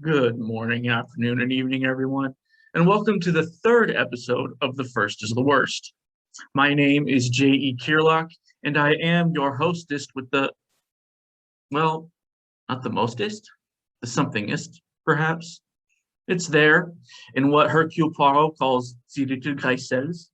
Good morning, afternoon, and evening, everyone, and welcome to the third episode of The First is the Worst. My name is J.E. Kierlock, and I am your hostess with well, not the mostest, the somethingest, perhaps. It's there in what Hercule Poirot calls the little Griselles.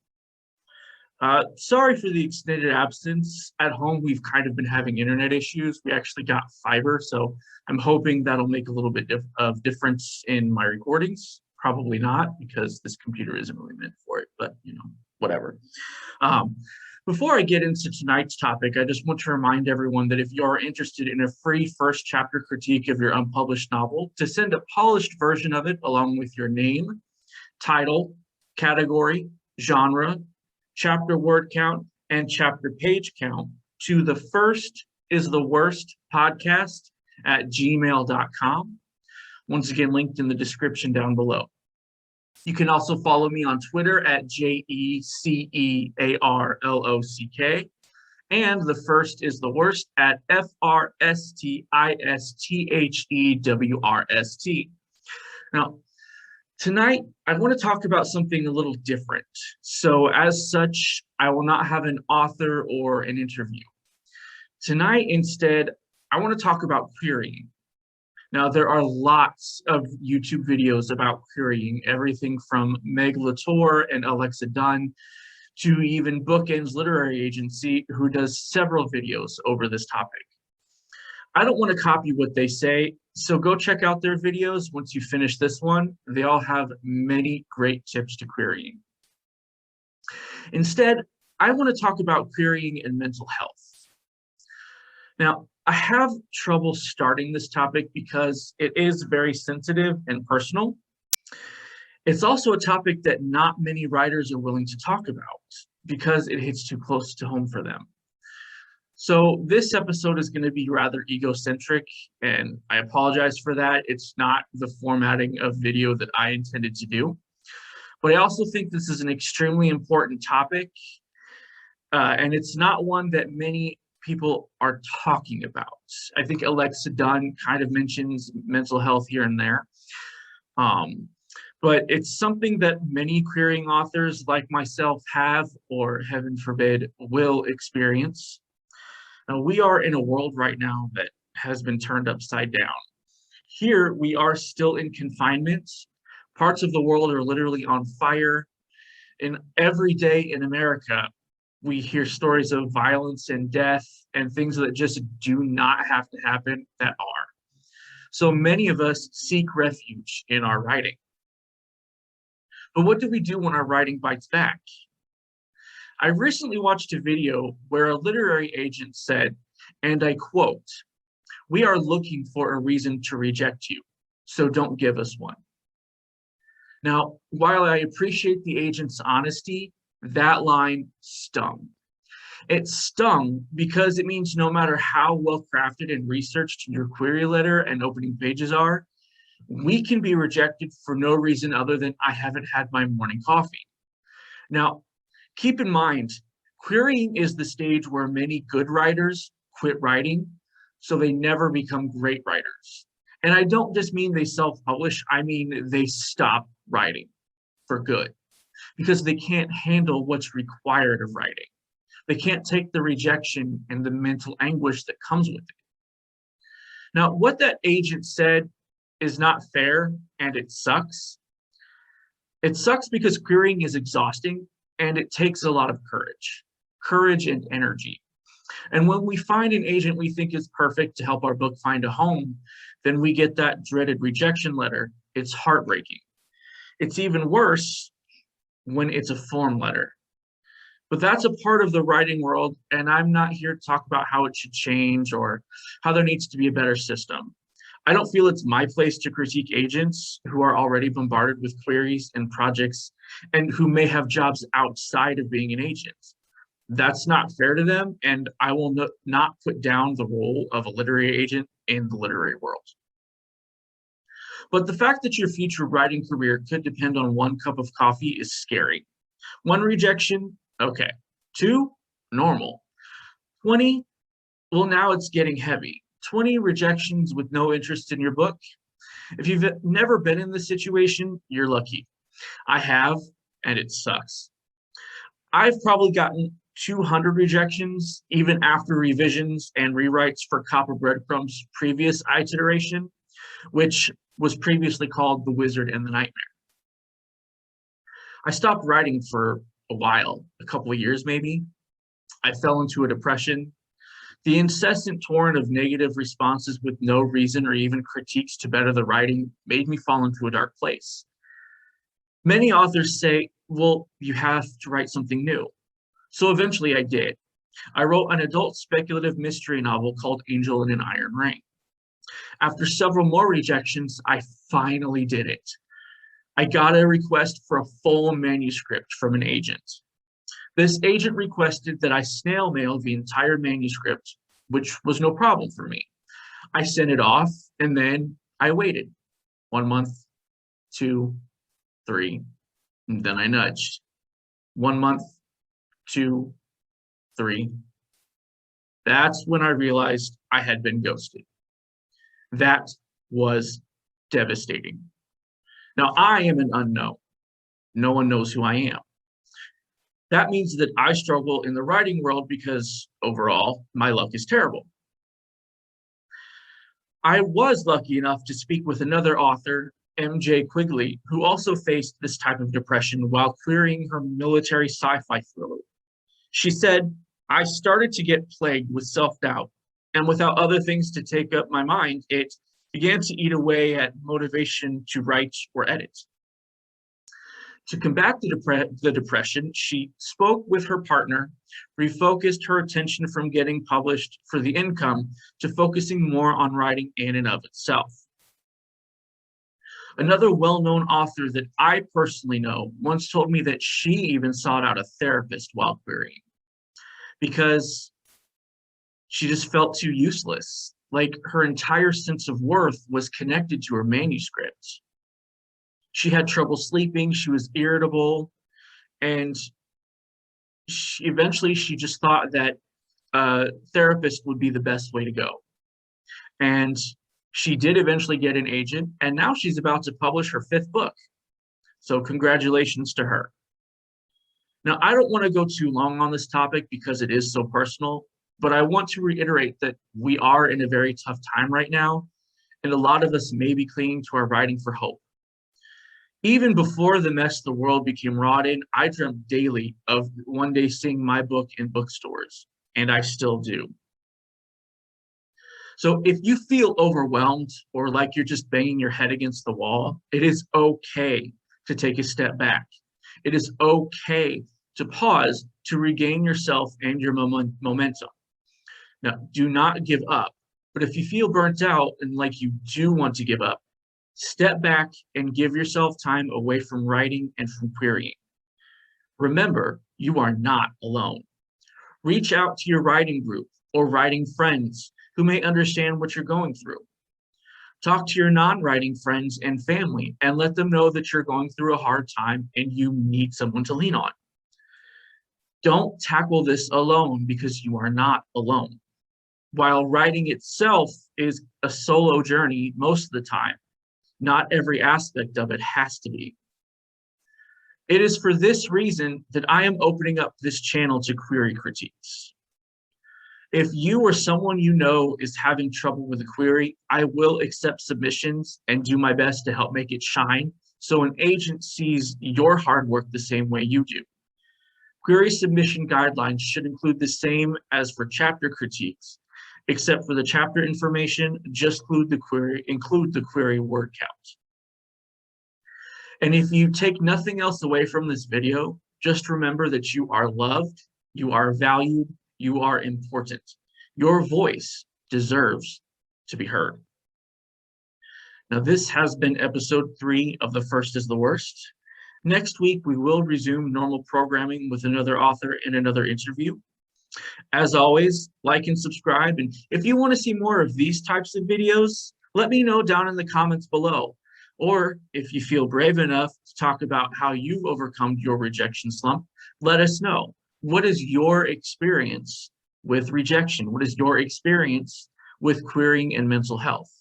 Sorry for the extended absence. At home, we've kind of been having internet issues. We actually got fiber, so I'm hoping that'll make a little bit of difference in my recordings. Probably not, because this computer isn't really meant for it, but whatever. Um, Before I get into tonight's topic, I just want to remind everyone that if you are interested in a free first chapter critique of your unpublished novel, to send a polished version of it along with your name, title, category, genre, chapter word count, and chapter page count to the First is the Worst Podcast at gmail.com. Once again, linked in the description down below. You can also follow me on Twitter at JECEARLOCK. And the First is the Worst at FRSTISTHEWRST. Now, tonight, I want to talk about something a little different. So as such, I will not have an author or an interview. Tonight, instead, I want to talk about querying. Now, there are lots of YouTube videos about querying, everything from Meg Latour and Alexa Dunn to even Bookends Literary Agency, who does several videos over this topic. I don't want to copy what they say, so go check out their videos once you finish this one. They all have many great tips to querying. Instead, I want to talk about querying and mental health. Now, I have trouble starting this topic because it is very sensitive and personal. It's also a topic that not many writers are willing to talk about because it hits too close to home for them. So this episode is going to be rather egocentric, and I apologize for that. It's not the formatting of video that I intended to do. But I also think this is an extremely important topic, and it's not one that many people are talking about. I think Alexa Dunn kind of mentions mental health here and there. But it's something that many querying authors like myself have, or heaven forbid, will experience. Now, we are in a world right now that has been turned upside down. Here, we are still in confinement. Parts of the world are literally on fire. And every day in America, we hear stories of violence and death and things that just do not have to happen that are. So many of us seek refuge in our writing. But what do we do when our writing bites back? I recently watched a video where a literary agent said, and I quote, "We are looking for a reason to reject you, so don't give us one." Now, while I appreciate the agent's honesty, that line stung. It stung because it means no matter how well crafted and researched your query letter and opening pages are, we can be rejected for no reason other than I haven't had my morning coffee. Now, keep in mind, querying is the stage where many good writers quit writing, so they never become great writers. And I don't just mean they self-publish, I mean they stop writing for good because they can't handle what's required of writing. They can't take the rejection and the mental anguish that comes with it. Now, what that agent said is not fair, and it sucks. It sucks because querying is exhausting, and it takes a lot of courage and energy. And when we find an agent we think is perfect to help our book find a home, then we get that dreaded rejection letter. It's heartbreaking. It's even worse when it's a form letter. But that's a part of the writing world, and I'm not here to talk about how it should change or how there needs to be a better system. I don't feel it's my place to critique agents who are already bombarded with queries and projects and who may have jobs outside of being an agent. That's not fair to them, and I will not put down the role of a literary agent in the literary world. But the fact that your future writing career could depend on one cup of coffee is scary. One rejection, okay. 2, normal. 20, well, now it's getting heavy. 20 rejections with no interest in your book, If you've never been in this situation, you're lucky. I have, and it sucks. I've probably gotten 200 rejections, even after revisions and rewrites for Copper Breadcrumb's previous iteration, which was previously called The Wizard and the Nightmare. I stopped writing for a while, a couple of years maybe. I fell into a depression. The incessant torrent of negative responses with no reason or even critiques to better the writing made me fall into a dark place. Many authors say, well, you have to write something new. So eventually I did. I wrote an adult speculative mystery novel called Angel in an Iron Ring. After several more rejections, I finally did it. I got a request for a full manuscript from an agent. This agent requested that I snail mail the entire manuscript, which was no problem for me. I sent it off, and then I waited 1 month, 2, 3, and then I nudged. 1 month, 2, 3. That's when I realized I had been ghosted. That was devastating. Now, I am an unknown. No one knows who I am. That means that I struggle in the writing world because overall, my luck is terrible. I was lucky enough to speak with another author, MJ Quigley, who also faced this type of depression while querying her military sci-fi thriller. She said, I started to get plagued with self-doubt, and without other things to take up my mind, it began to eat away at motivation to write or edit. To combat the depression, she spoke with her partner, refocused her attention from getting published for the income to focusing more on writing in and of itself. Another well-known author that I personally know once told me that she even sought out a therapist while querying because she just felt too useless, like her entire sense of worth was connected to her manuscript. She had trouble sleeping, she was irritable, and eventually she just thought that a therapist would be the best way to go. And she did eventually get an agent, and now she's about to publish her 5th book. So congratulations to her. Now, I don't want to go too long on this topic because it is so personal, but I want to reiterate that we are in a very tough time right now, and a lot of us may be clinging to our writing for hope. Even before the mess the world became wrought in, I dreamt daily of one day seeing my book in bookstores, and I still do. So if you feel overwhelmed or like you're just banging your head against the wall, it is okay to take a step back. It is okay to pause to regain yourself and your momentum. Now, do not give up, but if you feel burnt out and like you do want to give up, step back and give yourself time away from writing and from querying. Remember, you are not alone. Reach out to your writing group or writing friends who may understand what you're going through. Talk to your non-writing friends and family and let them know that you're going through a hard time and you need someone to lean on. Don't tackle this alone because you are not alone. While writing itself is a solo journey most of the time, not every aspect of it has to be. It is for this reason that I am opening up this channel to query critiques. If you or someone you know is having trouble with a query, I will accept submissions and do my best to help make it shine so an agent sees your hard work the same way you do. Query submission guidelines should include the same as for chapter critiques, except for the chapter information, just include the query word count. And if you take nothing else away from this video, just remember that you are loved, you are valued, you are important. Your voice deserves to be heard. Now, this has been episode 3 of The First is the Worst. Next week, we will resume normal programming with another author and another interview. As always, like and subscribe. And if you want to see more of these types of videos, let me know down in the comments below. Or if you feel brave enough to talk about how you've overcome your rejection slump, let us know. What is your experience with rejection? What is your experience with querying and mental health?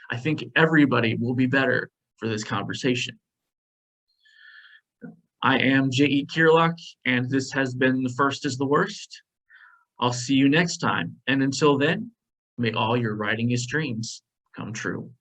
I think everybody will be better for this conversation. I am J.E. Kierlock, and this has been The First is the Worst. I'll see you next time, and until then, may all your writing dreams come true.